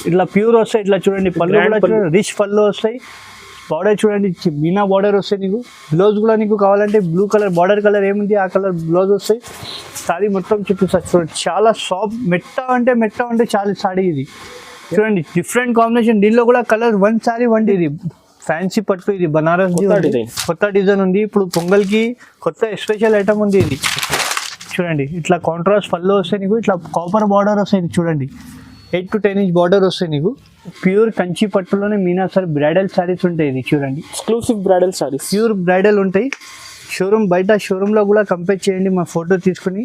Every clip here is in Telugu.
ఇట్లా ప్యూర్ వస్తాయి. ఇట్లా చూడండి పళ్ళు కూడా చూడండి, రిచ్ పళ్ళు వస్తాయి. బార్డర్ చూడండి, మీనా బార్డర్ వస్తాయి. నీకు బ్లౌజ్ కూడా నీకు కావాలంటే బ్లూ కలర్ బార్డర్ కలర్ ఏముంది ఆ కలర్ బ్లౌజ్ వస్తాయి. సారీ మొత్తం చూపిస్తారు చూడండి, చాలా సాఫ్ట్ మెట్ట అంటే చాలా సారీ ఇది చూడండి. డిఫరెంట్ కాంబినేషన్, దీనిలో కూడా కలర్ వన్ సారీ వంటి. ఇది ఫ్యాన్సీ పట్టు, ఇది బనారస్ కొత్త డిజైన్ ఉంది. ఇప్పుడు పొంగల్కి కొత్త స్పెషల్ ఐటమ్ ఉంది ఇది చూడండి. ఇట్లా కాంట్రాస్ట్ పళ్ళు వస్తాయి నీకు, ఇట్లా కాపర్ బార్డర్ వస్తాయి చూడండి. 8 to 10 ఇంచ్ బార్డర్ వస్తాయి నీకు. ప్యూర్ కంచి పట్టులోనే మీనా సార్ బ్రైడల్ శారీస్ ఉంటాయి. ఇది చూడండి, exclusive bridal saris, pure bridal ఉంటాయి. బయట షోరూంలో కూడా కంపేర్ చేయండి, మా ఫోటో తీసుకుని.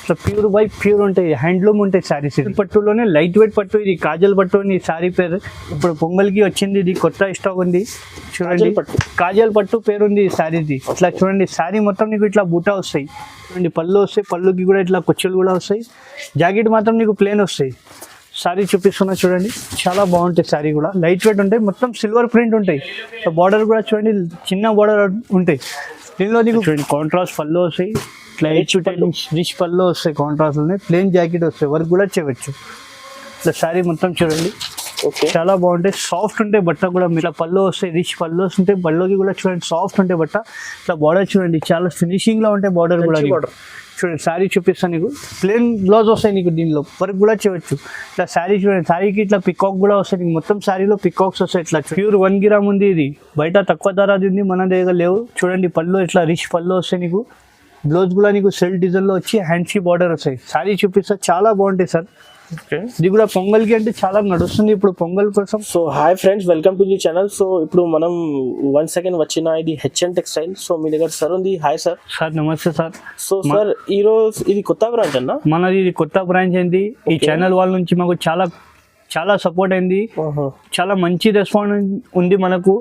ఇట్లా ప్యూర్ బై ప్యూర్ ఉంటాయి, హ్యాండ్లూమ్ ఉంటాయి శారీస్. ఇది పట్టులోనే లైట్ వెయిట్ పట్టు, ఇది కాజల్ పట్టు అని శారీ పేరు. ఇప్పుడు పొంగల్కి వచ్చింది, ఇది కొత్త స్టాక్ ఉంది చూడండి. కాజల్ పట్టు పేరు ఉంది ఈ శారీది. ఇట్లా చూడండి, శారీ మొత్తం నీకు ఇట్లా బూటా వస్తాయి చూడండి. పళ్ళు వస్తాయి, పళ్ళుకి కూడా ఇట్లా కొచ్చులు కూడా వస్తాయి. జాకెట్ మాత్రం నీకు ప్లేన్ వస్తాయి. శారీ చూపిస్తున్నా చూడండి, చాలా బాగుంటాయి. శారీ కూడా లైట్ వెయిట్ ఉంటాయి, మొత్తం సిల్వర్ ప్రింట్ ఉంటాయి. బార్డర్ కూడా చూడండి, చిన్న బార్డర్ ఉంటాయి. దీనిలో నీకు చూడండి కాంట్రాస్ట్ పళ్ళు వస్తాయి, ఇట్లా 8 to 10 ఇంచ్ రిచ్ పళ్ళు వస్తాయి. కాంట్రాస్ట్లోనే ప్లేన్ జాకెట్ వస్తాయి, వర్క్ కూడా చేయవచ్చు. ఇట్లా శారీ మొత్తం చూడండి, చాలా బాగుంటాయి. సాఫ్ట్ ఉంటాయి బట్ట కూడా. ఇట్లా పళ్ళు వస్తాయి, రిచ్ పళ్ళు వస్తుంటాయి. పళ్ళుకి కూడా చూడండి సాఫ్ట్ ఉంటాయి బట్ట. ఇట్లా బార్డర్ చూడండి, చాలా ఫినిషింగ్లో ఉంటాయి బార్డర్ కూడా. చూడండి శారీ చూపిస్తాను నీకు, ప్లేన్ బ్లౌజ్ వస్తాయి నీకు, దీనిలో వర్క్ కూడా చేయవచ్చు. ఇట్లా శారీ చూడండి, శారీకి ఇట్లా పికాక్ కూడా వస్తాయి నీకు. మొత్తం శారీలో పికాక్స్ వస్తాయి. ఇట్లా ప్యూర్ 1 గ్రామ్ ఉంది ఇది, బయట తక్కువ ధరది ఉంది, మన దగ్గర లేవు. చూడండి పళ్ళు ఇట్లా రిచ్ పళ్ళు వస్తాయి నీకు. బ్లౌజ్ కూడా నీకు సెల్ఫ్ డిజైన్లో వచ్చి హ్యాండ్స్కి బార్డర్ వస్తాయి. శారీ చూపిస్తా, చాలా బాగుంటాయి సార్. ఇది కూడా పొంగల్కి అంటే చాలా నడుస్తుంది ఇప్పుడు పొంగల్ కోసం. So hi friends, welcome to the channel. So ఇప్పుడు మనం 1 సెకండ్ వచ్చిన ఇది హెచ్ఎన్ టెక్స్టైల్. సో మీ దగ్గర సార్ ఉంది. Hi sir. సార్ నమస్తే సార్. సో సార్ ఈ రోజు ఇది కొత్త బ్రాంచ్ అన్న మనది, ఇది కొత్త బ్రాంచ్ అయింది. ఈ ఛానల్ వాళ్ళ నుంచి మాకు చాలా సపోర్ట్ అయింది, చాలా మంచి రెస్పాన్స్ ఉంది మనకు.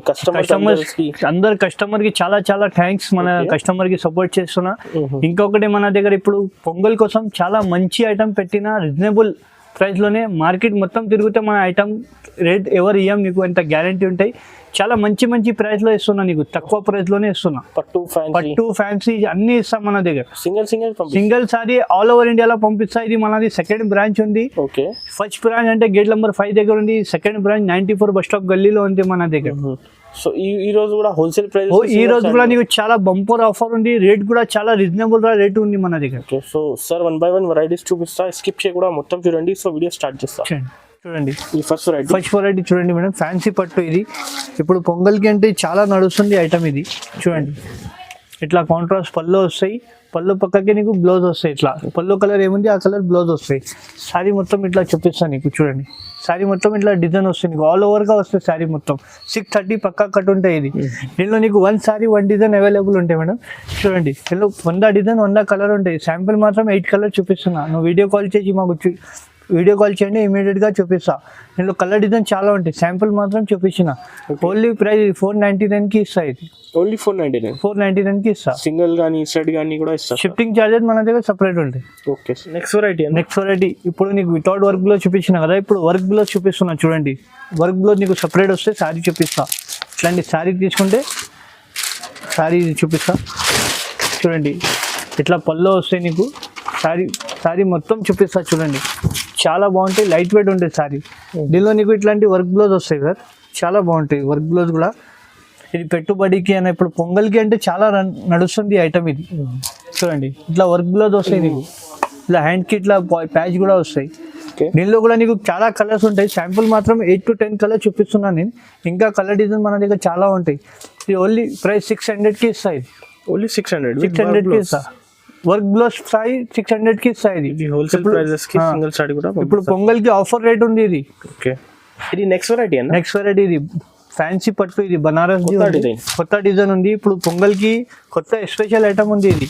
కస్టమర్స్ అందరు కస్టమర్ కి చాలా థ్యాంక్స్. మన కస్టమర్ కి సపోర్ట్ చేస్తున్నా. ఇంకొకటి మన దగ్గర ఇప్పుడు పొంగల్ కోసం చాలా మంచి ఐటమ్ పెట్టిన, రీజనబుల్ ప్రైస్ లోనే. మార్కెట్ మొత్తం తిరిగితే మన ఐటమ్ రేట్ ఎవరు ఇయ్యం నీకు, ఎంత గ్యారంటీ ఉంటాయి. చాలా మంచి ప్రైస్ లో ఇస్తున్నా నీకు, తక్కువ ప్రైస్ లోనే ఇస్తున్నా. పట్టు ఫ్యాన్సీ అన్ని ఇస్తాం మన దగ్గర. సింగిల్ సారీ ఆల్ ఓవర్ ఇండియాలో పంపిస్తా. ఇది మనది సెకండ్ బ్రాంచ్ ఉంది. ఫస్ట్ బ్రాంచ్ అంటే గేట్ నెంబర్ 5 దగ్గర ఉంది. సెకండ్ బ్రాంచ్ 94 బస్ స్టాప్ గల్లీలో ఉంది మన దగ్గర. సో ఈ రోజు కూడా హోల్సేల్ ప్రైస్, ఈ రోజు కూడా నీకు చాలా బంపర్ ఆఫర్ ఉంది. రేట్ కూడా చాలా రీజనబుల్ రేట్ ఉంది మన దగ్గర. సో సార్ 1 by 1 వెరైటీస్ చూపిస్తా, స్కిప్ చేయకుండా మొత్తం చూడండి. సో వీడియో స్టార్ట్ చేస్తా. చూడండి ఈ ఫస్ట్ వెరైటీ చూడండి మేడం, ఫ్యాన్సీ పట్టు. ఇది ఇప్పుడు పొంగల్కి అంటే చాలా నడుస్తుంది ఐటమ్ ఇది చూడండి. ఇట్లా కాంట్రాస్ట్ పళ్ళు వస్తాయి, పళ్ళు పక్కకి నీకు బ్లౌజ్ వస్తాయి. ఇట్లా పళ్ళు కలర్ ఏముంది ఆ కలర్ బ్లౌజ్ వస్తాయి. శారీ మొత్తం ఇట్లా చూపిస్తాను నీకు చూడండి. శారీ మొత్తం ఇట్లా డిజైన్ వస్తుంది నీకు, ఆల్ ఓవర్గా వస్తుంది శారీ మొత్తం. 630 పక్కా కట్ ఉంటాయి. ఇది దీనిలో నీకు 1 సారీ 1 డిజైన్ అవైలబుల్ ఉంటాయి మేడం. చూడండి దీనిలో 100 డిజైన్ 100 కలర్ ఉంటాయి. శాంపిల్ మాత్రం 8 కలర్ చూపిస్తున్నా. నువ్వు వీడియో కాల్ చేసి మాకు వీడియో కాల్ చేయండి, ఇమీడియట్గా చూపిస్తా. దీనిలో కలర్ డిజైన్ చాలా ఉంటాయి, శాంపుల్ మాత్రం చూపించిన. ఓన్లీ ప్రైస్ 499కి ఇస్తా. ఇది ఓన్లీ 499కి ఇస్తా. సింగిల్ కానీ సెట్ కానీ కూడా ఇస్తా. షిఫ్టింగ్ చార్జెస్ మన దగ్గర సపరేట్ ఉంటాయి. ఓకే, నెక్స్ట్ వెరైటీ ఇప్పుడు నీకు వితౌట్ వర్క్ బ్లౌజ్ చూపించిన కదా, ఇప్పుడు వర్క్ బ్లౌజ్ చూపిస్తున్నా చూడండి. వర్క్ బ్లౌజ్ నీకు సపరేట్ వస్తే శారీ చూపిస్తా. ఇట్లాంటి శారీ తీసుకుంటే శారీ చూపిస్తా చూడండి. ఇట్లా పళ్ళు వస్తాయి నీకు. శారీ మొత్తం చూపిస్తా చూడండి, చాలా బాగుంటాయి. లైట్ వెయిట్ ఉంటుంది శారీ. దీనిలో నీకు ఇట్లాంటి వర్క్ బ్లౌజ్ వస్తాయి సార్, చాలా బాగుంటాయి వర్క్ బ్లౌజ్ కూడా. ఇది పెట్టుబడికి అని ఇప్పుడు పొంగల్కి అంటే చాలా నడుస్తుంది ఐటమ్ ఇది చూడండి. ఇట్లా వర్క్ బ్లౌజ్ వస్తాయి నీకు, ఇట్లా హ్యాండ్కి ఇట్లా ప్యాచ్ కూడా వస్తాయి. దీనిలో కూడా నీకు చాలా కలర్స్ ఉంటాయి. శాంపుల్ మాత్రం 8 to 10 కలర్ చూపిస్తున్నాను నేను. ఇంకా కలర్ డిజైన్ మన దగ్గర చాలా ఉంటాయి. ఇది ఓన్లీ ప్రైస్ 600కి ఇస్తాయి. ఓన్లీ 600కి ఇస్తా. వర్క్ బ్లౌజ్ 600కి ఇస్తాయి. ఇది హోల్సేల్ ప్రైజెస్ కి సింగిల్ సారీ కూడా. ఇప్పుడు పొంగల్కి ఆఫర్ రేట్ ఉంది ఇది. ఓకే, ఇది నెక్స్ట్ వెరైటీ ఇది ఫ్యాన్సీ పట్టు. ఇది బనారస్ కొత్త డిజైన్ ఉంది. ఇప్పుడు పొంగల్కి కొత్త స్పెషల్ ఐటమ్ ఉంది ఇది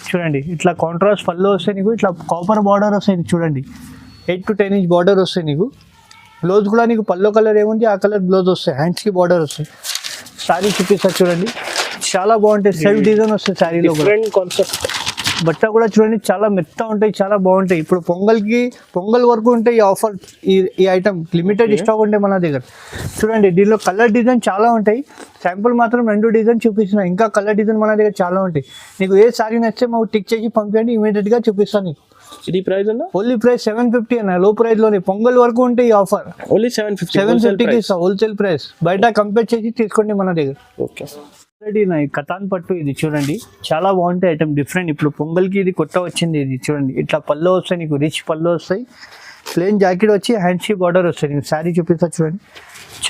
చూడండి. ఇట్లా కాంట్రాస్ట్ పళ్ళు వస్తాయి నీకు, ఇట్లా కాపర్ బార్డర్ వస్తాయి చూడండి. 8 to 10 ఇంచ్ బార్డర్ వస్తాయి నీకు. బ్లౌజ్ కూడా నీకు పళ్ళు కలర్ ఏముంది ఆ కలర్ బ్లౌజ్ వస్తాయి. హ్యాండ్స్కి బార్డర్ వస్తాయి. శారీ చూపిస్తా చూడండి, చాలా బాగుంటాయి. సెల్ఫ్ డిజైన్ వస్తాయి శారీలో. కాన్సెప్ట్ బట్ట కూడా చూడండి, చాలా మెత్త ఉంటాయి, చాలా బాగుంటాయి. ఇప్పుడు పొంగల్ వరకు ఉంటాయి ఈ ఆఫర్. ఈ ఐటమ్ లిమిటెడ్ స్టాక్ ఉంటాయి మన దగ్గర చూడండి. దీనిలో కలర్ డిజైన్ చాలా ఉంటాయి. శాంపుల్ మాత్రం 2 డిజైన్ చూపిస్తున్నా. ఇంకా కలర్ డిజైన్ మన దగ్గర చాలా ఉంటాయి. నీకు ఏ సారీ నచ్చితే మాకు టిక్ చేసి పంపించండి, ఇమీడియట్గా చూపిస్తాను నీకు. ఇది ప్రైస్ అన్న ఓన్లీ ప్రైస్ 750 అన్న, లో ప్రైస్ లోనే పొంగల్ వరకు ఉంటే ఈ ఆఫర్ ఓన్లీ 750. 750కి ఇస్తా హోల్సేల్ ప్రైస్, బయట కంపేర్ చేసి తీసుకోండి మన దగ్గర. ఓకే ఆల్రెడీ నా కతాన్ పట్టు ఇది చూడండి, చాలా బాగుంటాయి ఐటమ్, డిఫరెంట్. ఇప్పుడు పొంగల్కి ఇది కొత్త వచ్చింది, ఇది చూడండి ఇట్లా పళ్ళు వస్తాయి నీకు, రిచ్ పళ్ళు వస్తాయి, ప్లెయిన్ జాకెట్ వచ్చి హ్యాండ్స్కి బార్డర్ వస్తాయి. నీకు శారీ చూపిస్తా చూడండి,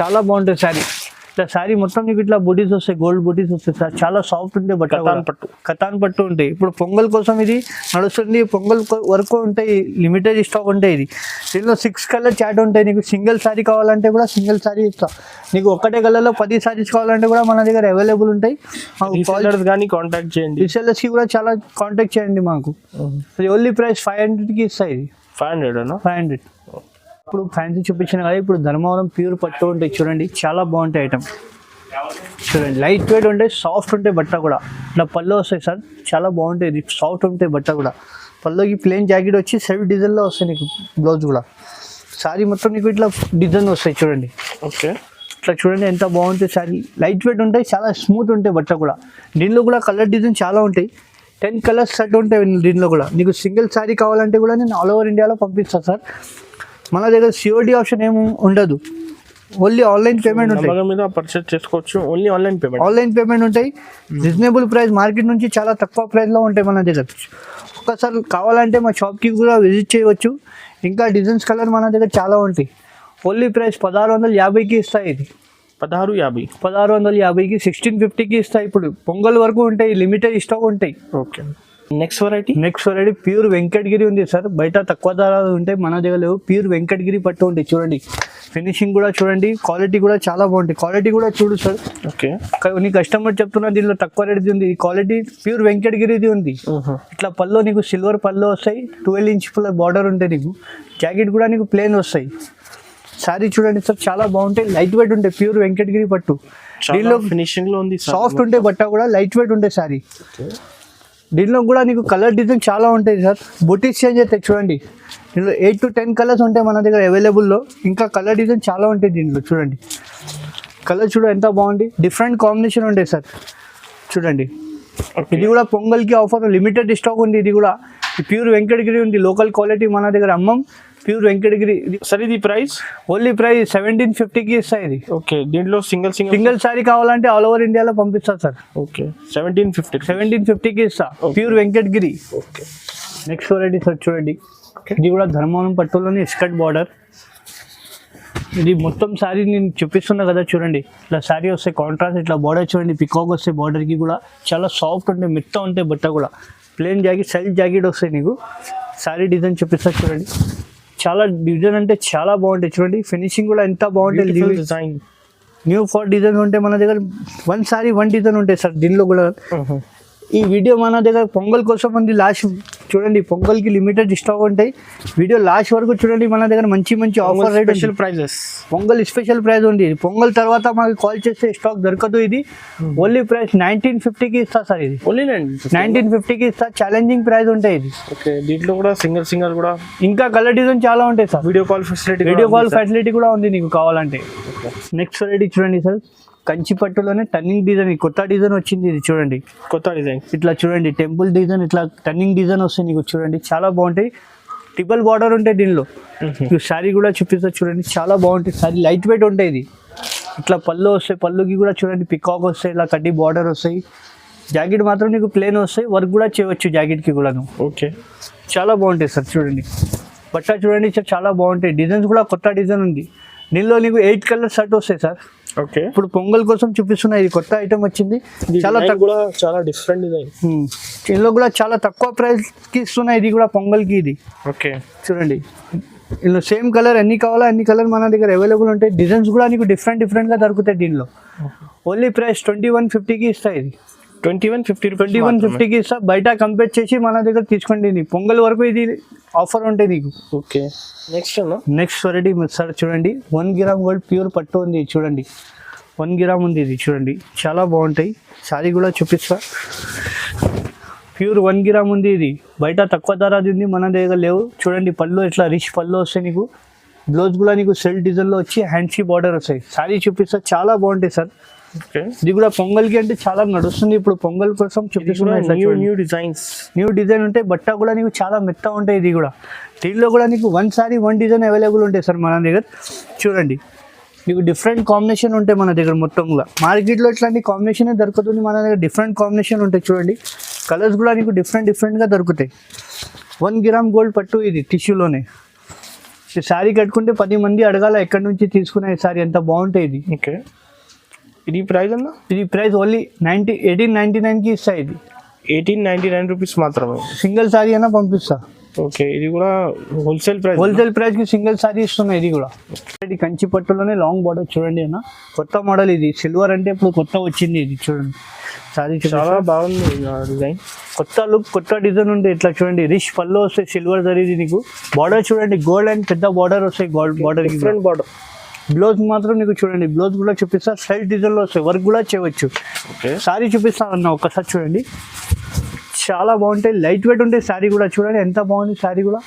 చాలా బాగుంటుంది శారీ. ఇట్లా శారీ మొత్తం నీకు ఇట్లా బుటీస్ వస్తాయి, గోల్డ్ బుటీస్ వస్తాయి సార్, చాలా సాఫ్ట్ ఉంటాయి బట్ట. కతాన్ పట్టు ఉంటాయి. ఇప్పుడు పొంగల్ కోసం ఇది నడుస్తుంది, పొంగల్ వరకు ఉంటాయి, లిమిటెడ్ స్టాక్ ఉంటాయి. ఇది దీనిలో 6 కలర్ చాట్ ఉంటాయి. నీకు సింగిల్ శారీ కావాలంటే కూడా సింగిల్ శారీ ఇస్తా, నీకు ఒకటే కలర్లో 10 శారీస్ కావాలంటే కూడా మన దగ్గర అవైలబుల్ ఉంటాయి. రీసెల్లర్స్ కానీ కాంటాక్ట్ చేయండి, రీసెల్లర్స్కి కూడా చాలా కాంటాక్ట్ చేయండి మాకు. ఓన్లీ ప్రైస్ 500కి ఇస్తాయి. ఇది 500. ఇప్పుడు ఫ్యాన్సీ చూపించిన కదా, ఇప్పుడు ధర్మవరం ప్యూర్ పట్టు ఉంటాయి చూడండి, చాలా బాగుంటాయి ఐటమ్. చూడండి లైట్ వెయిట్ ఉంటాయి, సాఫ్ట్ ఉంటాయి బట్ట కూడా. ఇట్లా పళ్ళు వస్తాయి సార్, చాలా బాగుంటాయి, సాఫ్ట్ ఉంటాయి బట్ట కూడా. పళ్ళుకి ప్లెయిన్ జాకెట్ వచ్చి సెల్ఫ్ డిజైన్లో వస్తాయి నీకు, బ్లౌజ్ కూడా. శారీ మొత్తం నీకు ఇట్లా డిజైన్ వస్తాయి చూడండి. ఓకే ఇట్లా చూడండి ఎంత బాగుంటుంది శారీ, లైట్ వెయిట్ ఉంటాయి, చాలా స్మూత్ ఉంటాయి బట్ట కూడా. దీనిలో కూడా కలర్ డిజైన్ చాలా ఉంటాయి, 10 కలర్స్ సెట్ ఉంటాయి దీనిలో కూడా. నీకు సింగిల్ శారీ కావాలంటే కూడా నేను ఆల్ ఓవర్ ఇండియాలో పంపిస్తాను సార్. మన దగ్గర సిఓడి ఆప్షన్ ఏమి ఉండదు, ఓన్లీ ఆన్లైన్ పేమెంట్ ఉంటాయి. మీద పర్చేస్ చేసుకోవచ్చు, ఓన్లీ ఆన్లైన్ పేమెంట్ ఉంటాయి. రీజనబుల్ ప్రైస్, మార్కెట్ నుంచి చాలా తక్కువ ప్రైస్లో ఉంటాయి మన దగ్గర. ఒకసారి కావాలంటే మా షాప్కి కూడా విజిట్ చేయవచ్చు. ఇంకా డిజైన్స్ కలర్ మన దగ్గర చాలా ఉంటాయి. ఓన్లీ ప్రైస్ 1650కి ఇస్తాయి. ఇది 1650కి 1650కి ఇస్తాయి. ఇప్పుడు పొంగల్ వరకు ఉంటాయి, లిమిటెడ్ స్టాక్ ఉంటాయి. Okay next variety pure Venkatagiri ఉంది సార్, బయట తక్కువ ధరలు ఉంటాయి, మన దగ్గర లేవు. ప్యూర్ వెంకటగిరి పట్టు ఉంటాయి చూడండి, ఫినిషింగ్ కూడా చూడండి, క్వాలిటీ కూడా చాలా బాగుంటాయి. క్వాలిటీ కూడా చూడు సార్. ఓకే నీ కస్టమర్ చెప్తున్నా దీనిలో తక్కువ రేట్ ఉంది, క్వాలిటీ ప్యూర్ వెంకటగిరిది ఉంది. ఇట్లా పళ్ళు నీకు సిల్వర్ పళ్ళు వస్తాయి, 12 ఇంచ్ బార్డర్ ఉంటాయి. నీకు జాకెట్ కూడా నీకు ప్లెయిన్ వస్తాయి. శారీ చూడండి సార్, చాలా బాగుంటాయి, లైట్ వెయిట్ ఉంటాయి, ప్యూర్ వెంకటగిరి పట్టు. దీనిలో ఫినిషింగ్ లో ఉంది, సాఫ్ట్ ఉంటాయి బట్ట కూడా, లైట్ వెయిట్ ఉంటాయి శారీ. దీనిలో కూడా నీకు కలర్ డిజైన్ చాలా ఉంటాయి సార్, బుటీస్ చేంజ్ అవుతాయి చూడండి. దీనిలో 8 to 10 కలర్స్ ఉంటాయి మన దగ్గర అవైలబుల్లో. ఇంకా కలర్ డిజైన్ చాలా ఉంటాయి దీనిలో చూడండి. కలర్ చూడ ఎంత బాగుంది, డిఫరెంట్ కాంబినేషన్ ఉంటాయి సార్ చూడండి. ఇది కూడా పొంగల్కి ఆఫర్, లిమిటెడ్ స్టాక్ ఉంది. ఇది కూడా ప్యూర్ వెంకటగిరి ఉంది, లోకల్ క్వాలిటీ మన దగ్గర అమ్మం. ప్యూర్ వెంకటగిరి సార్, ఇది ప్రైస్ ఓన్లీ ప్రైస్ 1750కి ఇస్తాయి. ఇది ఓకే, దీంట్లో సింగిల్ శారీ కావాలంటే ఆల్ ఓవర్ ఇండియాలో పంపిస్తా సార్. ఓకే 1750కి ఇస్తా, pure Venkatagiri. Okay next variety sir చూడండి, ఇది కూడా ధర్మవరం పట్టులోని స్కర్ట్ బార్డర్. ఇది మొత్తం శారీ నేను చూపిస్తున్నా కదా చూడండి, ఇట్లా శారీ వస్తాయి కాంట్రాస్ట్, ఇట్లా బార్డర్ చూడండి, పికాక్ వస్తాయి బార్డర్కి కూడా, చాలా సాఫ్ట్ ఉంటాయి, మెత్త ఉంటాయి బట్ట కూడా. ప్లెయిన్ జాకెట్, సెల్ఫ్ జాకెట్ వస్తాయి నీకు. శారీ డిజైన్ చూపిస్తా చూడండి, చాలా డిజైన్ అంటే చాలా బాగుంటాయి చూడండి. ఫినిషింగ్ కూడా ఎంత బాగుంటుంది, డిజైన్ న్యూ 4 డిజైన్ ఉంటాయి మన దగ్గర. 1 సారీ 1 డిజైన్ ఉంటాయి సార్ దీనిలో కూడా. ఈ వీడియో మన దగ్గర పొంగల్ కోసం ఉంది, లాస్ట్ చూడండి, పొంగల్కి లిమిటెడ్ స్టాక్ ఉంటాయి. వీడియో లాస్ట్ వరకు చూడండి, మన దగ్గర మంచి offer rate, special prizes, Pongal special price ఉంది. పొంగల్ తర్వాత మాకు కాల్ చేస్తే స్టాక్ దొరకదు. ఇది ఓన్లీ ప్రైస్ 1950కి ఇస్తా సార్. ఇది ఓన్లీ 1950కి ఇస్తా, ఛాలెంజింగ్ ప్రైస్ ఉంటాయి ఇది. ఓకే, దీంట్లో కూడా సింగల్ కూడా ఇంకా కలర్ డిజైన్ చాలా ఉంటాయి సార్. వీడియో కాల్ ఫెసిలిటీ కూడా ఉంది నీకు కావాలంటే. నెక్స్ట్ వెరైటీ చూడండి సార్, కంచి పట్టులోనే టర్నింగ్ డిజైన్, కొత్త డిజైన్ వచ్చింది. ఇది చూడండి, కొత్త డిజైన్, ఇట్లా చూడండి, టెంపుల్ డిజైన్, ఇట్లా టర్నింగ్ డిజైన్ వస్తాయి నీకు చూడండి, చాలా బాగుంటాయి. ట్రిపుల్ బార్డర్ ఉంటాయి దీనిలో. శారీ కూడా చూపిస్తా చూడండి, చాలా బాగుంటాయి శారీ, లైట్ వెయిట్ ఉంటాయి. ఇది ఇట్లా పళ్ళు వస్తాయి, పళ్ళుకి కూడా చూడండి పికాక్ వస్తాయి, ఇలా కడ్డీ బార్డర్ వస్తాయి. జాకెట్ మాత్రం నీకు ప్లేన్ వస్తాయి, వర్క్ కూడా చేయవచ్చు జాకెట్కి కూడా. ఓకే, చాలా బాగుంటాయి సార్ చూడండి, బట్ట చూడండి సార్, చాలా బాగుంటాయి. డిజైన్స్ కూడా కొత్త డిజైన్ ఉంది. దీనిలో నీకు 8 కలర్ షర్ట్ వస్తాయి సార్. ఓకే, ఇప్పుడు పొంగల్ కోసం చూపిస్తున్నా, ఇది కొత్త ఐటమ్ వచ్చింది, చాలా డిఫరెంట్ డిజైన్. దీనిలో కూడా చాలా తక్కువ ప్రైస్కి ఇస్తున్నాయి. ఇది కూడా పొంగల్కి. ఇది ఓకే చూడండి, ఇందులో సేమ్ కలర్ ఎన్ని కావాలో అన్ని కలర్ మన దగ్గర అవైలబుల్ ఉంటాయి. డిజైన్స్ కూడా నీకు డిఫరెంట్గా దొరుకుతాయి దీనిలో. ఓన్లీ ప్రైస్ 2150కి ఇస్తాయి. ఇది 2150కి ఇస్తా, బయట కంపేర్ చేసి మన దగ్గర తీసుకోండి. ఇది పొంగల్ వరకు ఇది ఆఫర్ ఉంటాయి నీకు. ఓకే, నెక్స్ట్ వెరైటీ సార్ చూడండి, 1 గ్రామ్ గోల్డ్ ప్యూర్ పట్టు ఉంది చూడండి, 1 గ్రామ్ ఉంది. ఇది చూడండి, చాలా బాగుంటాయి. శారీ కూడా చూపిస్తా, ప్యూర్ 1 గ్రామ్ ఉంది. ఇది బయట తక్కువ ధరది ఉంది, మన దగ్గర లేవు చూడండి. పళ్ళు ఇట్లా రిచ్ పళ్ళు వస్తాయి నీకు, బ్లౌజ్ కూడా నీకు సెల్ఫ్ డిజైన్ లో వచ్చి హ్యాండ్స్ కి బార్డర్ వస్తాయి. సారీ చూపిస్తా, చాలా బాగుంటాయి సార్. ఓకే, ఇది కూడా పొంగల్ కి అంటే చాలా నడుస్తుంది ఇప్పుడు, పొంగల్ కోసం చూపిస్తున్నాయి. న్యూ డిజైన్స్, న్యూ డిజైన్ ఉంటాయి. బట్ట కూడా నీకు చాలా మెత్త ఉంటాయి. ఇది కూడా దీనిలో కూడా నీకు one sorry one design available ఉంటాయి సార్ మన దగ్గర. చూడండి నీకు డిఫరెంట్ కాంబినేషన్ ఉంటాయి మన దగ్గర. మొత్తం కూడా మార్కెట్లో ఇట్లాంటి కాంబినేషన్ దొరుకుతుంది, మన దగ్గర డిఫరెంట్ కాంబినేషన్ ఉంటాయి. చూడండి కలర్స్ కూడా నీకు డిఫరెంట్గా దొరుకుతాయి. 1 గ్రామ్ గోల్డ్ పట్టు ఇది టిష్యూలోనే. శారీ కట్టుకుంటే 10 మంది అడగాల ఎక్కడి నుంచి తీసుకునే సారీ, ఎంత బాగుంటాయి ఇది. ఓకే, ఇది ప్రైస్ అన్న? ఇది ప్రైస్ ఓన్లీ 1899కి ఇస్తా. ఇది 1899 రూపీస్ మాత్రమే. సింగిల్ సారీ అయినా పంపిస్తా. ఓకే, ఇది కూడా హోల్సేల్ ప్రైస్ కి సింగిల్ సారీ ఇస్తున్నాయి. ఇది కూడా ఇది కంచి పట్టులోనే లాంగ్ బార్డర్. చూడండి అన్న, కొత్త మోడల్ ఇది. సిల్వర్ అంటే ఇప్పుడు కొత్త వచ్చింది ఇది. చూడండి సారీ చాలా బాగుంది డిజైన్, కొత్త లుక్, కొత్త డిజైన్ ఉంటే ఇట్లా చూడండి. రిచ్ పళ్ళు వస్తాయి, సిల్వర్ జరిగింది. నీకు బార్డర్ చూడండి, గోల్డ్ అండ్ పెద్ద బార్డర్ వస్తాయి. Gold border, different border. Blouse మాత్రం నీకు చూడండి, బ్లౌజ్ కూడా చూపిస్తా. సెల్ఫ్ డిజైన్ లో వస్తాయి, వర్క్ కూడా చేయవచ్చు. ఓకే, సారీ చూపిస్తా అన్న ఒక్కసారి చూడండి, చాలా బాగుంటాయి. లైట్ వెయిట్ ఉంటాయి. సారీ కూడా చూడండి ఎంత బాగుంది. సారీ కూడా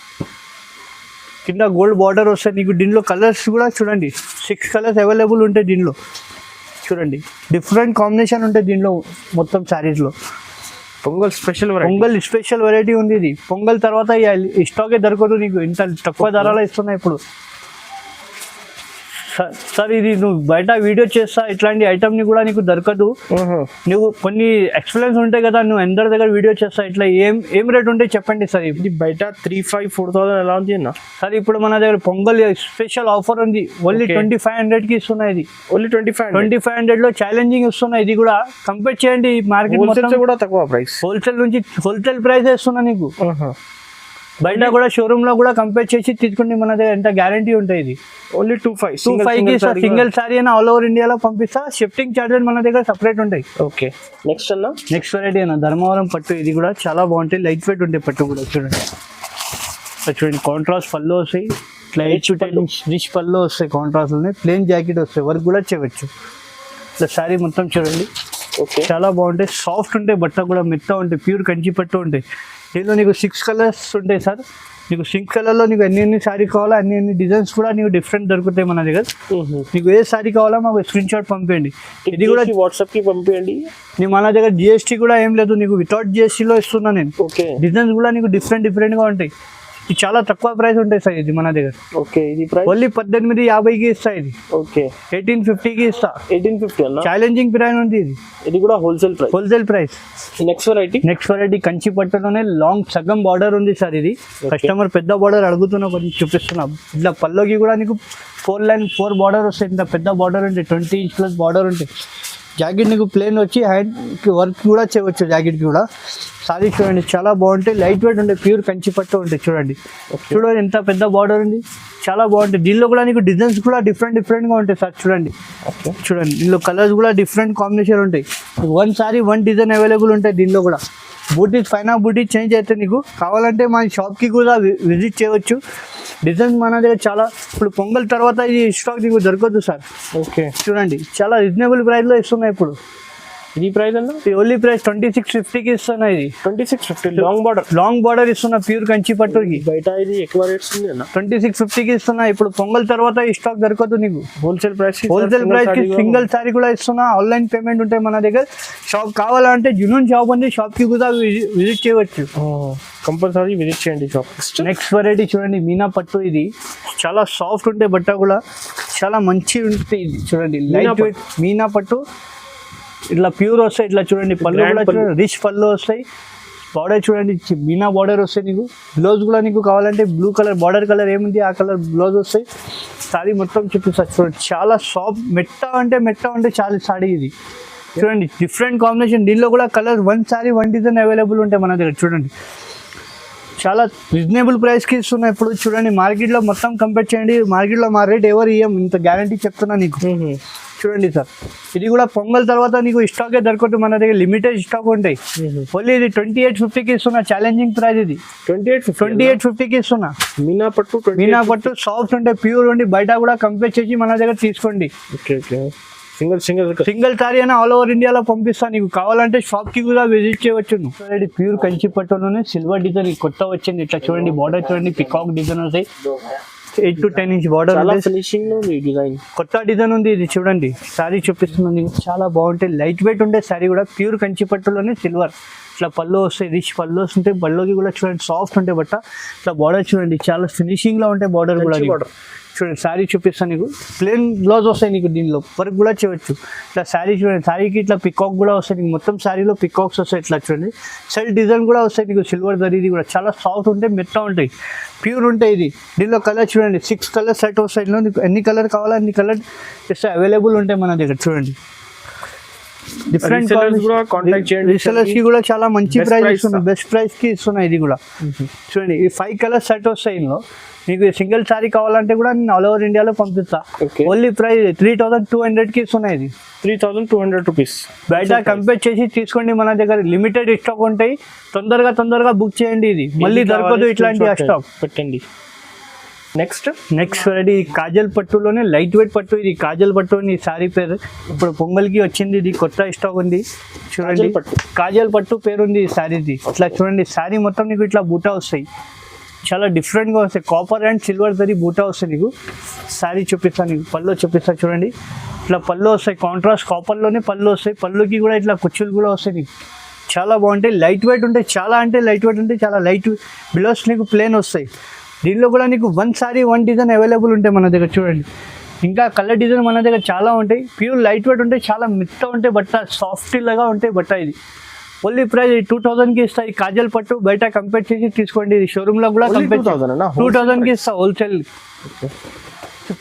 కింద గోల్డ్ బార్డర్ వస్తాయి నీకు. దీనిలో కలర్స్ కూడా చూడండి 6 కలర్స్ అవైలబుల్ ఉంటాయి దీనిలో. చూడండి డిఫరెంట్ కాంబినేషన్ ఉంటాయి దీనిలో మొత్తం సారీస్లో. పొంగల్ స్పెషల్ వెరైటీ ఉంది ఇది. పొంగల్ తర్వాత ఈ స్టాకే దొరకదు నీకు, ఇంత తక్కువ ధరలో ఇస్తున్నాయి ఇప్పుడు. సార్ ఇది నువ్వు బయట వీడియో చేస్తా, ఇట్లాంటి ఐటమ్ ని కూడా నీకు దొరకదు. నువ్వు కొన్ని ఎక్స్పీరియన్స్ ఉంటాయి కదా, నువ్వు అందరి దగ్గర వీడియో చేస్తా, ఇట్లా ఏం రేట్ ఉంటే చెప్పండి సార్. ఇది బయట 3,500-4,000 ఎలా ఉంది అన్న? సార్ ఇప్పుడు మన దగ్గర పొంగల్ స్పెషల్ ఆఫర్ ఉంది, ఓన్లీ 2500కి ఇస్తున్నాయి. ఇది ఓన్లీ 2500 లో ఛాలెంజింగ్ ఇస్తున్నాయి. ఇది కూడా కంపేర్ చేయండి మార్కెట్ కూడా తక్కువ ప్రైస్, హోల్సేల్ ప్రైస్ ఇస్తున్నా నీకు. బయట కూడా షోరూమ్ లో కూడా కంపేర్ చేసి తీసుకుంటే మన దగ్గర ఎంత గ్యారంటీ ఉంటాయి. ఇది ఓన్లీ 2,500 సింగిల్ సారీ అయినా ఆల్ ఓవర్ ఇండియాలో పంపిస్తా. షిఫ్టింగ్ చార్జెస్ మన దగ్గర సపరేట్ ఉంటాయి. ఓకే, నెక్స్ట్ అన్న, నెక్స్ట్ వెరైటీ అన్న ధర్మవరం పట్టు. ఇది కూడా చాలా బాగుంటాయి, లైట్ వెయిట్ ఉంటాయి పట్టు కూడా. చూడండి చూడండి కాంట్రాస్ట్ పళ్ళు వస్తాయి, రిచ్ పళ్ళు వస్తాయి. కాంట్రాస్ట్ లోనే ప్లేన్ జాకెట్ వస్తాయి, వర్క్ కూడా చేయవచ్చు. ఇట్లా సారీ మొత్తం చూడండి, ఓకే చాలా బాగుంటాయి. సాఫ్ట్ ఉంటాయి, బట్ట కూడా మెత్త ఉంటాయి, ప్యూర్ కంచి పట్టు ఉంటాయి. దీనిలో నీకు 6 కలర్స్ ఉంటాయి సార్. నీకు 6 కలర్లో నీకు ఎన్ని సారీ కావాలో అన్ని డిజైన్స్ కూడా నీకు డిఫరెంట్ దొరుకుతాయి మన దగ్గర. నీకు ఏ సారీ కావాలో మాకు స్క్రీన్ షాట్ పంపించండి. ఇది కూడా వాట్సాప్కి పంపించండి. నీ మన దగ్గర GST కూడా ఏం లేదు, నీకు వితౌట్ GSTలో ఇస్తున్నా నేను. ఓకే, డిజైన్స్ కూడా నీకు డిఫరెంట్గా ఉంటాయి. ఇది చాలా తక్కువ ప్రైస్ ఉంటాయి సార్ ఇది మన దగ్గర. ఓకే, ఇది ప్రైస్ ఓన్లీ 1850కి ఇస్తా. ఇది ఓకే 1850కి ఇస్తా. 1850 అన్న, ఛాలెంజింగ్ ప్రైస్ ఉంది ఇది. ఇది కూడా wholesale price. Next variety Kanchi పట్టులోనే లాంగ్ సగం బార్డర్ ఉంది సార్. ఇది కస్టమర్ పెద్ద బార్డర్ అడుగుతున్నా, కొంచెం చూపిస్తున్నాం. ఇట్లా పల్లోకి కూడా నీకు 4 బార్డర్ వస్తాయి. ఇంత పెద్ద బార్డర్ ఉంటాయి, 20 ఇంచ్ ప్లస్ బార్డర్ ఉంటాయి. జాకెట్ నీకు ప్లేన్ వచ్చి హ్యాండ్కి వర్క్ కూడా చేయవచ్చు జాకెట్కి కూడా. సారీ చూడండి చాలా బాగుంటాయి, లైట్ వెయిట్ ఉంటాయి, ప్యూర్ కంచి పట్టు ఉంటాయి. చూడండి ఎంత పెద్ద బార్డర్ ఉంది, చాలా బాగుంటాయి. దీనిలో కూడా నీకు డిజైన్స్ కూడా డిఫరెంట్గా ఉంటాయి సార్. చూడండి దీనిలో కలర్స్ కూడా డిఫరెంట్ కాంబినేషన్ ఉంటాయి. 1 సారీ 1 డిజైన్ అవైలబుల్ ఉంటాయి. దీనిలో కూడా బూటీస్ పైన బూటీస్ చేంజ్ అయితే నీకు కావాలంటే మా షాప్కి కూడా విజిట్ చేయవచ్చు. డిజైన్స్ మన దగ్గర చాలా. ఇప్పుడు పొంగల్ తర్వాత ఇది స్టాక్ నీకు దొరకదు సార్. ఓకే, చూడండి చాలా రీజనబుల్ ప్రైస్లో ఇస్తున్నాయి ఇప్పుడు. ఇది ప్రైస్ అన్న, ఓన్లీ ప్రైస్ 2650కి ఇస్తున్నా. ఇది 2650 లాంగ్ బార్డర్ ఇస్తున్నా, ప్యూర్ కంచి పట్టుకి. బయట ఇది ఎక్కువ రేట్స్ ఉంది అన్న. 2650కి ఇస్తున్నా. ఇప్పుడు పొంగల్ తర్వాత ఈ స్టాక్ దొరకదు నీకు. హోల్సేల్ ప్రైస్ కి సింగిల్ సారీ కూడా ఇస్తున్నా. ఆన్లైన్ పేమెంట్ ఉంటాయి మన దగ్గర. షాప్ కావాలంటే జునూన్ షాప్ ఉంది, షాప్కి కూడా విజిట్ చేయవచ్చు. కంపల్సరీ విజిట్ చేయండి షాప్. నెక్స్ట్ వెరైటీ చూడండి మీనా పట్టు. ఇది చాలా సాఫ్ట్ ఉంటాయి, బట్ట కూడా చాలా మంచి ఉంటుంది. ఇది చూడండి లైట్ వెయిట్ మీనా పట్టు, ఇట్లా ప్యూర్ వస్తాయి. ఇట్లా చూడండి పళ్ళు కూడా చూడండి, రిచ్ పళ్ళు వస్తాయి. బార్డర్ చూడండి మీనా బార్డర్ వస్తాయి నీకు. బ్లౌజ్ కూడా నీకు కావాలంటే బ్లూ కలర్ బార్డర్ కలర్ ఏముంది ఆ కలర్ బ్లౌజ్ వస్తాయి. సారీ మొత్తం చూపిస్తా చూడండి, చాలా సాఫ్ట్ మెట్ట అంటే చాలా సారీ. ఇది చూడండి డిఫరెంట్ కాంబినేషన్. దీనిలో కూడా కలర్ 1 సారీ 1 డిజైన్ అవైలబుల్ ఉంటాయి మన దగ్గర. చూడండి చాలా రీజనబుల్ ప్రైస్కి ఇస్తున్నా. ఇప్పుడు చూడండి మార్కెట్లో మొత్తం కంపేర్ చేయండి, మార్కెట్లో మా రేట్ ఎవరు ఇయ్యం, ఇంత గ్యారంటీ చెప్తున్నా నీకు. చూడండి సార్ ఇది కూడా పొంగల్ తర్వాత నీకు స్టాకే దొరకదు మన దగ్గర, లిమిటెడ్ స్టాక్ ఉంటాయి. ఓన్లీ ఇది 2850కి ఇస్తున్నా, ఛాలెంజింగ్ ప్రైస్. ఇది 2850కి ఇస్తున్నా. మీనా పట్టు సాఫ్ట్ ఉంటే ప్యూర్ ఉండి బయట కూడా కంపేర్ చేసి మన దగ్గర తీసుకోండి. సింగిల్ సారీ అయినా ఆల్ ఓవర్ ఇండియాలో పంపిస్తా. నీకు కావాలంటే షాప్కి కూడా విజిట్ చేయవచ్చు. నువ్వు ప్యూర్ కంచి పట్టులోనే సిల్వర్ డిజైన్ కొత్త వచ్చింది. ఇట్లా చూడండి బార్డర్ చూడండి, పికాక్ డిజైన్ వస్తాయి. 8 to 10 ఇంచ్ బార్డర్ చాలా ఉంది. ఫినిషింగ్ ఉంది డిజైన్. కొత్త డిజైన్ ఉంది ఇది చూడండి. శారీ చూపిస్తుంది చాలా బాగుంటాయి. లైట్ వెయిట్ ఉండే శారీ కూడా ప్యూర్ కంచి పట్టులోనే సిల్వర్. ఇట్లా పళ్ళు వస్తాయి, రిచ్ పళ్ళు వస్తుంటే పళ్ళుకి కూడా చూడండి సాఫ్ట్ ఉంటాయి బట్ట. ఇట్లా బార్డర్ చూడండి చాలా ఫినిషింగ్ లో ఉంటాయి బార్డర్ కూడా. చూడండి శారీ చూపిస్తాను నీకు. ప్లెయిన్ బ్లౌజ్ వస్తాయి నీకు, దీనిలో వర్క్ కూడా చేయవచ్చు. ఇట్లా శారీ చూడండి, శారీకి ఇట్లా పికాక్ కూడా వస్తాయి నీకు. మొత్తం శారీలో పికాక్స్ వస్తాయి. ఇట్లా చూడండి సెల్ డిజైన్ కూడా వస్తాయి నీకు. సిల్వర్ దరీది కూడా చాలా సాఫ్ట్ ఉంటాయి, మెత్త ఉంటాయి, ప్యూర్ ఉంటాయి. ఇది దీనిలో కలర్ చూడండి 6 కలర్ సెట్ వస్తాయి. ఇందులో నీకు ఎన్ని కలర్ కావాలో అన్ని కలర్ జస్ట్ అవైలబుల్ ఉంటాయి మన దగ్గర. చూడండి డిఫరెంట్ కూడా కాంటాక్ట్ చేయండి. రీసెలర్స్ కి కూడా చాలా మంచి ప్రైస్ ఇస్తున్నాయి, బెస్ట్ ప్రైస్ కి ఇస్తున్నాయి. ఇది కూడా చూడండి ఈ 5 కలర్ సెట్ వస్తాయి. ఇందులో మీకు సింగిల్ సారీ కావాలంటే కూడా నేను ఆల్ ఓవర్ ఇండియాలో పంపిస్తా. ఓన్లీ ప్రైస్ 3200 కి ఇస్తున్నాయి. ఇది 3200 రూపీస్. బయట కంపేర్ చేసి తీసుకోండి, మన దగ్గర లిమిటెడ్ స్టాక్ ఉంటాయి. తొందరగా బుక్ చేయండి. ఇది మళ్ళీ దొరకదు ఇట్లాంటి స్టాక్. పెట్టండి. నెక్స్ట్ రెడీ కాజల్ పట్టులోనే లైట్ వెయిట్ పట్టు. ఇది కాజల్ పట్టు అని సారీ పేరు. ఇప్పుడు పొంగల్కి వచ్చింది. ఇది కొత్త స్టాక్ ఉంది చూడండి. కాజల్ పట్టు పేరు ఉంది ఈ శారీది. ఇట్లా చూడండి శారీ మొత్తం నీకు ఇట్లా బూటా వస్తాయి, చాలా డిఫరెంట్గా వస్తాయి. కాపర్ అండ్ సిల్వర్ దరి బూటా వస్తాయి నీకు. శారీ చూపిస్తాను నీకు, పళ్ళు చూపిస్తాను చూడండి. ఇట్లా పళ్ళు వస్తాయి, కాంట్రాస్ట్ కాపర్లోనే పళ్ళు వస్తాయి. పళ్ళుకి కూడా ఇట్లా కుచ్చులు కూడా వస్తాయి నీకు. చాలా బాగుంటాయి, లైట్ వెయిట్ ఉంటాయి. చాలా అంటే లైట్ వెయిట్ ఉంటాయి, చాలా లైట్. బిలోస్ నీకు ప్లేన్ వస్తాయి. దీనిలో కూడా నీకు 1 సారీ 1 డిజైన్ అవైలబుల్ ఉంటాయి మన దగ్గర. చూడండి ఇంకా కలర్ డిజైన్ మన దగ్గర చాలా ఉంటాయి. ప్యూర్ లైట్ వెయిట్ ఉంటాయి, చాలా మెత్త ఉంటాయి బట్ట, సాఫ్ట్ లాగా ఉంటాయి బట్ట. ఇది ఓన్లీ ప్రైస్ 2000కి ఇస్తాయి. కాజల్ పట్టు బయట కంపేర్ చేసి తీసుకోండి. ఇది షోరూమ్లో కూడా కంపేర్ 2000కి ఇస్తా హోల్సేల్.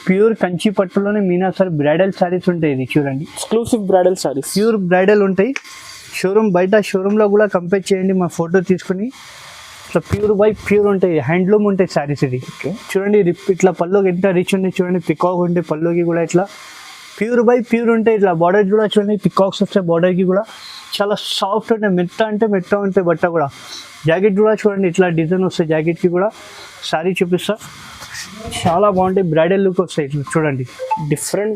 ప్యూర్ కంచి పట్టులోనే మీనా సార్ బ్రైడల్ శారీస్ ఉంటాయి. ఇది చూడండి exclusive bridal saris, pure bridal ఉంటాయి. బయట షోరూమ్లో కూడా కంపేర్ చేయండి, మా ఫోటో తీసుకుని. ఇట్లా ప్యూర్ బై ప్యూర్ ఉంటాయి, హ్యాండ్లూమ్ ఉంటాయి శారీస్. ఇది చూడండి ఇట్లా పళ్ళుకి ఎంత రిచ్ ఉంది చూడండి. పికాక్ ఉంటాయి పళ్ళుకి కూడా. ఇట్లా ప్యూర్ బై ప్యూర్ ఉంటాయి. ఇట్లా బార్డర్ కూడా చూడండి పికాక్స్ వస్తాయి బార్డర్కి కూడా. చాలా సాఫ్ట్ ఉంటాయి, మెత్త ఉంటాయి బట్ట కూడా. జాకెట్ కూడా చూడండి ఇట్లా డిజైన్ వస్తాయి జాకెట్కి కూడా. శారీ చూపిస్తా, చాలా బాగుంటాయి. బ్రైడల్ లుక్ వస్తాయి. ఇట్లా చూడండి డిఫరెంట్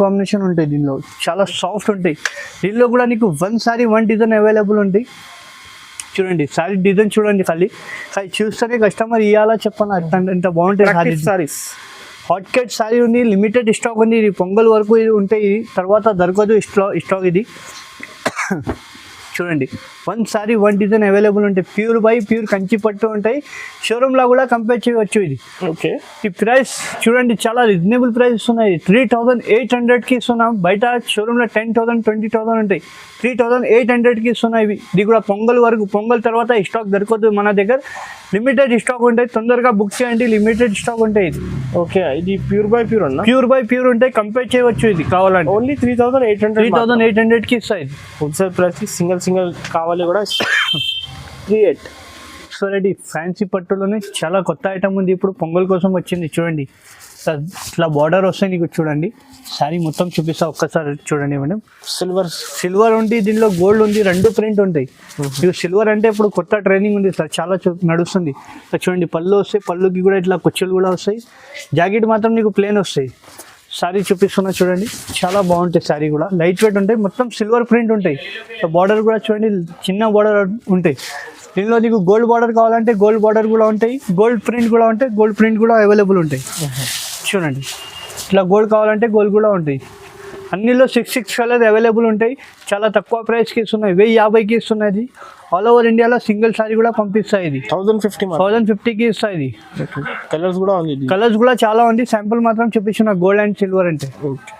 కాంబినేషన్ ఉంటాయి దీనిలో. చాలా సాఫ్ట్ ఉంటాయి. దీనిలో కూడా నీకు 1 సారీ 1 డిజైన్ అవైలబుల్ ఉంటాయి. చూడండి సారీ డిజైన్ చూడండి. ఖాళీ చూస్తేనే కస్టమర్ ఇవ్వాలా చెప్పాను, ఎంత బాగుంటాయి సారీస్. హాట్ కేట్ సారీ ఉంది, లిమిటెడ్ స్టాక్ ఉంది. ఇది పొంగల్ వరకు ఇది ఉంటాయి, తర్వాత దొరకదు స్టాక్ ఇది. చూడండి 1 సారీ 1 డిజైన్ అవైలబుల్ ఉంటాయి. ప్యూర్ బై ప్యూర్ కంచి పట్టు ఉంటాయి. షోరూమ్లో కూడా కంపేర్ చేయవచ్చు. ఇది ఓకే. ఈ ప్రైస్ చూడండి చాలా రీజనబుల్ ప్రైస్ ఇస్తున్నాయి. 3800కి ఇస్తున్నాం. బయట షోరూమ్లో 10,000 20,000 ఉంటాయి. 3800కి ఇస్తున్నాయి. ఇది కూడా పొంగల్ వరకు. పొంగల్ తర్వాత ఈ స్టాక్ దొరకదు మన దగ్గర, లిమిటెడ్ స్టాక్ ఉంటాయి. తొందరగా బుక్ చేయండి, లిమిటెడ్ స్టాక్ ఉంటాయి. ఇది ఓకే. ఇది ప్యూర్ బై ప్యూర్ అన్న, ప్యూర్ బై ప్యూర్ ఉంటాయి. కంపేర్ చేయవచ్చు. ఇది కావాలంటే ఓన్లీ 3800కి ఇస్తాయి. Wholesale price. సింగిల్ కావాలి కూడా 38. సో రెడీ ఫ్యాన్సీ పట్టులోనే చాలా కొత్త ఐటమ్ ఉంది. ఇప్పుడు పొంగల్ కోసం వచ్చింది. చూడండి ఇట్లా బార్డర్ వస్తాయి నీకు. చూడండి శారీ మొత్తం చూపిస్తా ఒక్కసారి చూడండి మేడం. సిల్వర్ ఉంది, దీనిలో గోల్డ్ ఉంది, 2 ప్రింట్ ఉంటాయి. మీకు సిల్వర్ అంటే ఇప్పుడు కొత్త ట్రైనింగ్ ఉంది సార్, చాలా నడుస్తుంది. చూడండి పళ్ళు వస్తాయి, పళ్ళుకి కూడా ఇట్లా కుచ్చులు కూడా వస్తాయి. జాకెట్ మాత్రం నీకు ప్లేన్ వస్తాయి. శారీ చూపిస్తున్నా చూడండి, చాలా బాగుంటాయి. శారీ కూడా లైట్ వెయిట్ ఉంటాయి, మొత్తం సిల్వర్ ప్రింట్ ఉంటాయి. బార్డర్ కూడా చూడండి చిన్న బార్డర్ ఉంటాయి. దీనిలో నీకు గోల్డ్ బార్డర్ కావాలంటే గోల్డ్ బార్డర్ కూడా ఉంటాయి, గోల్డ్ ప్రింట్ కూడా ఉంటాయి. గోల్డ్ ప్రింట్ కూడా అవైలబుల్ ఉంటాయి. చూడండి ఇట్లా గోల్డ్ కావాలంటే గోల్డ్ కూడా ఉంటాయి. అన్నిలో 6 కలర్ అవైలబుల్ ఉంటాయి. చాలా తక్కువ ప్రైస్కి ఇస్తున్నాయి, 1050కి ఇస్తున్నాయి. ఆల్ ఓవర్ ఇండియాలో సింగిల్ సారీ కూడా పంపిస్తాయి. ఇది 1050కి ఇస్తాయి. ఇది కలర్స్ కూడా ఉంది, కలర్స్ కూడా చాలా ఉంది. శాంపుల్ మాత్రం చూపించిన గోల్డ్ అండ్ సిల్వర్ అంటే. ఓకే.